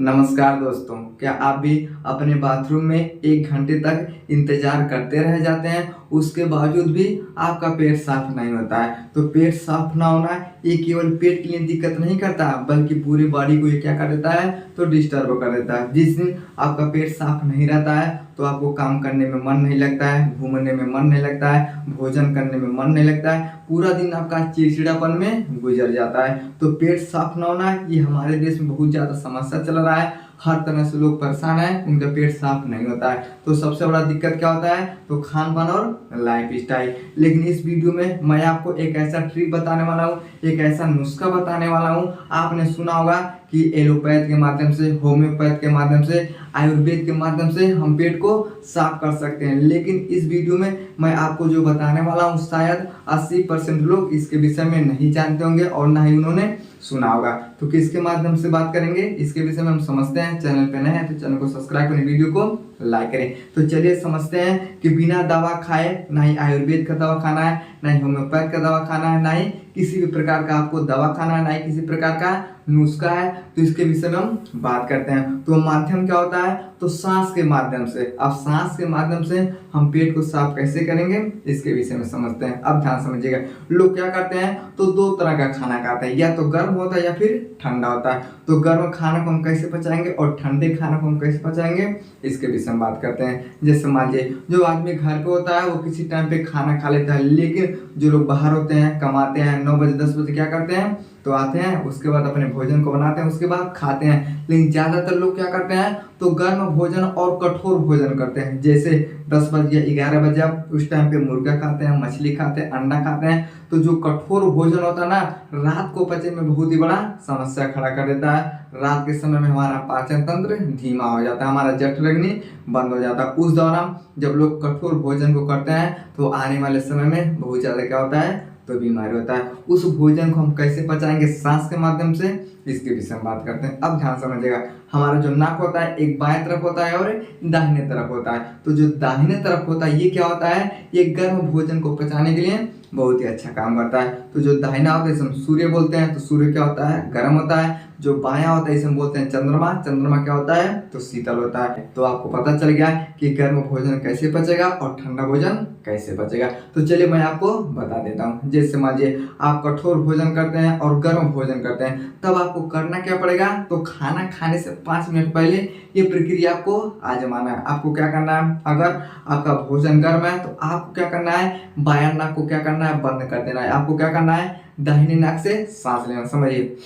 नमस्कार दोस्तों, क्या आप भी अपने बाथरूम में 1 घंटे तक इंतजार करते रह जाते हैं, उसके बावजूद भी आपका पेट साफ नहीं होता है। तो पेट साफ ना होना ये केवल पेट के लिए दिक्कत नहीं करता, बल्कि पूरी बॉडी को ये क्या कर देता है, तो डिस्टर्ब कर देता है। जिस दिन आपका पेट साफ नहीं रहता है तो आपको काम करने में मन नहीं लगता है, घूमने में मन नहीं लगता है, भोजन करने में मन नहीं लगता है, पूरा दिन आपका चिड़चिड़ापन में गुजर जाता है। तो पेट साफ ना होना ये हमारे देश में बहुत ज़्यादा समस्या चल रहा है। हर तरह से लोग परेशान हैं, उनका पेट साफ नहीं होता है। तो सबसे बड़ा दिक्कत क्या होता है, तो खान पान और लाइफ स्टाइल। लेकिन इस वीडियो में मैं आपको एक ऐसा ट्रिक बताने वाला हूँ, एक ऐसा नुस्खा बताने वाला हूँ। आपने सुना होगा कि एलोपैथ के माध्यम से, होम्योपैथ के माध्यम से, आयुर्वेद के माध्यम से हम पेट को साफ कर सकते हैं। लेकिन इस वीडियो में मैं आपको जो बताने वाला हूँ शायद 80% लोग इसके विषय में नहीं जानते होंगे और ना ही उन्होंने सुना होगा। तो किसके माध्यम से बात करेंगे इसके विषय में हम समझते हैं। चैनल पे नए हैं तो चैनल को सब्सक्राइब करें, वीडियो को लाइक करें। तो चलिए समझते हैं कि बिना दवा खाए, ना ही आयुर्वेद का दवा खाना है, ना ही होम्योपैथ का दवा खाना है, ना ही किसी भी प्रकार का आपको दवा खाना है, ना ही किसी प्रकार का नुस्खा है। तो इसके विषय में हम बात करते हैं। तो माध्यम क्या होता है, तो सांस के माध्यम से। अब सांस के माध्यम से हम पेट को साफ कैसे करेंगे इसके विषय में समझते हैं। अब ध्यान समझिएगा। लोग क्या करते हैं, तो 2 तरह का खाना खाते हैं, या तो गर्म होता है या फिर ठंडा होता है। तो गर्म खाना को हम कैसे पचाएंगे और ठंडे खाना को हम कैसे पचाएंगे इसके विषय में बात करते हैं। जैसे मान लीजिए जो आदमी घर पे होता है वो किसी टाइम पे खाना खा लेता है, लेकिन जो लोग बाहर होते हैं, कमाते हैं, 9 बजे 10 बजे क्या करते हैं, तो आते हैं, उसके बाद अपने भोजन को बनाते हैं, उसके बाद खाते हैं। लेकिन ज्यादातर लोग क्या करते हैं, तो गर्म भोजन और कठोर भोजन करते हैं। जैसे 10 बज गया, 11 बजे, आप उस टाइम पे मुर्गा खाते हैं, मछली खाते हैं, अंडा खाते हैं। तो जो कठोर भोजन होता है ना, रात को पचने में बहुत ही बड़ा समस्या खड़ा कर देता है। रात के समय में हमारा पाचन तंत्र धीमा हो जाता है, हमारा जठराग्नि बंद हो जाता है। उस दौरान जब लोग कठोर भोजन को करते हैं तो आने वाले समय में बहुत ज्यादा क्या होता है, तो बीमारी होता है। उस भोजन को हम कैसे पचाएंगे सांस के माध्यम से, इसके विषय में बात करते हैं। अब ध्यान समझिएगा। हमारा जो नाक होता है एक बाएं तरफ होता है और दाहिने तरफ होता है। तो जो दाहिने तरफ होता है ये क्या होता है, ये गर्म भोजन को पचाने के लिए बहुत ही अच्छा काम करता है। तो जो दाहिना होता है इसे हम सूर्य बोलते हैं। तो सूर्य क्या होता है, गर्म होता है। जो बायां होता है इसे हम बोलते हैं चंद्रमा। चंद्रमा क्या होता है, तो शीतल होता है। तो आपको पता चल गया कि गर्म भोजन कैसे पचेगा और ठंडा भोजन कैसे पचेगा। तो चलिए मैं आपको बता देता हूँ। जैसे मानिए आप कठोर भोजन करते हैं और गर्म भोजन करते हैं, तब आपको करना क्या पड़ेगा, तो खाना खाने से 5 मिनट पहले ये प्रक्रिया आपको आजमाना है। आपको क्या करना है, अगर आपका भोजन गर्म है तो आपको क्या करना है, बायां नाक को क्या करना है, बंद कर देना है। आपको क्या करना है, दाहिने नाक से सांस लेना। समझिए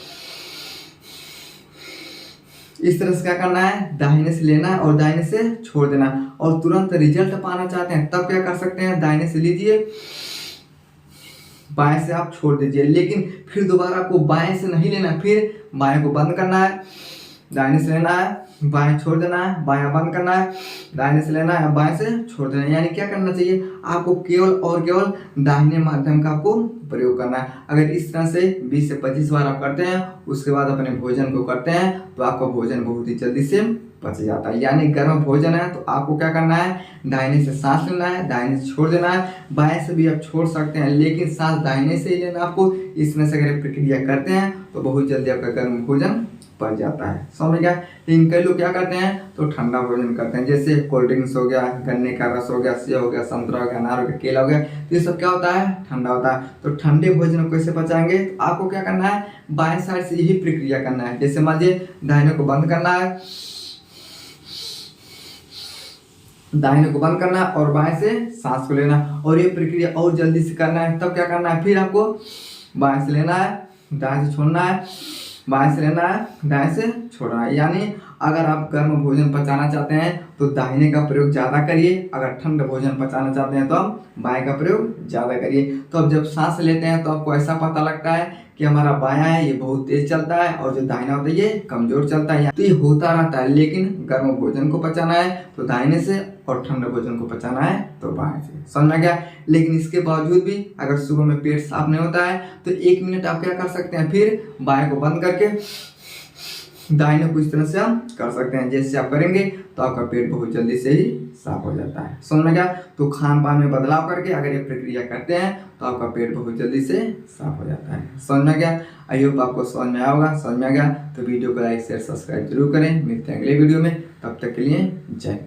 इस तरह से क्या करना है, दाहिने से लेना है और दाहिने से छोड़ देना। और तुरंत रिजल्ट पाना चाहते हैं तब क्या कर सकते हैं, दाहिने से लीजिए, बाएं से आप छोड़ दीजिए। लेकिन फिर दोबारा आपको बाएं से नहीं लेना, फिर बाएं को बंद करना है, दाहिने से लेना है, बाएं छोड़ देना है, बायां बंद करना है, दाहिने से लेना है, बाएं से छोड़ देना है। यानी क्या करना चाहिए, आपको केवल और केवल दाहिने माध्यम का आपको प्रयोग करना है। अगर इस तरह से 20 से 25 बार आप करते हैं, उसके बाद अपने भोजन को करते हैं, तो आपका भोजन बहुत ही जल्दी से पच जाता है। यानी गर्म भोजन है तो आपको क्या करना है, दाहिने से सांस लेना है, दाहिने से छोड़ देना है, बाएं से भी आप छोड़ सकते हैं, लेकिन सांस दाहिने से ही लेना आपको। इस तरह से अगर प्रक्रिया करते हैं तो बहुत जल्दी आपका गर्म भोजन पच जाता है। समझ गया। लेकिन कई लोग क्या करते हैं, तो ठंडा भोजन करते हैं। जैसे कोल्ड ड्रिंक्स हो गया, गन्ने का रस हो गया, सेब हो गया, संतरा हो गया, अनार हो गया, केला हो गया, तो ये सब क्या होता है, ठंडा होता है। तो ठंडे भोजन को कैसे पचाएंगे, तो आपको क्या करना है, बाएं साइड से यही प्रक्रिया करना है। जैसे मान लीजिए दाहिने को बंद करना है, दाहिने को बंद करना है और बाएं से सांस को लेना, और ये प्रक्रिया और जल्दी से करना है। तब क्या करना है, फिर आपको बाएं से लेना है, दाएं से छोड़ना है, बाएं से लेना है, दाएं से छोड़ना है। यानी अगर आप गर्म भोजन पचाना चाहते हैं तो दाहिने का प्रयोग ज़्यादा करिए, अगर ठंडा भोजन पचाना चाहते हैं तो आप बाएं का प्रयोग ज़्यादा करिए। तो अब जब सांस लेते हैं तो आपको ऐसा पता लगता है कि हमारा बायां है ये बहुत तेज चलता है और जो दाहिना होता है ये कमजोर चलता है। तो ये होता रहता है। लेकिन गर्म भोजन को पचाना है तो दाहिने से और ठंडा भोजन को पचाना है तो बाएं से। समझ गया। लेकिन इसके बावजूद भी अगर सुबह में पेट साफ नहीं होता है तो 1 मिनट आप क्या कर सकते हैं, फिर बाएं को बंद करके दाहिने को इस तरह से हम कर सकते हैं। जैसे आप करेंगे तो आपका पेट बहुत जल्दी से ही साफ हो जाता है। समझ में गया? तो खान पान में बदलाव करके अगर ये प्रक्रिया करते हैं तो आपका पेट बहुत जल्दी से साफ हो जाता है। समझ में गया? आई होप आपको समझ में आया होगा। समझ में आ गया तो वीडियो को लाइक शेयर सब्सक्राइब जरूर करें। मिलते हैं अगले वीडियो में, तब तक के लिए जय।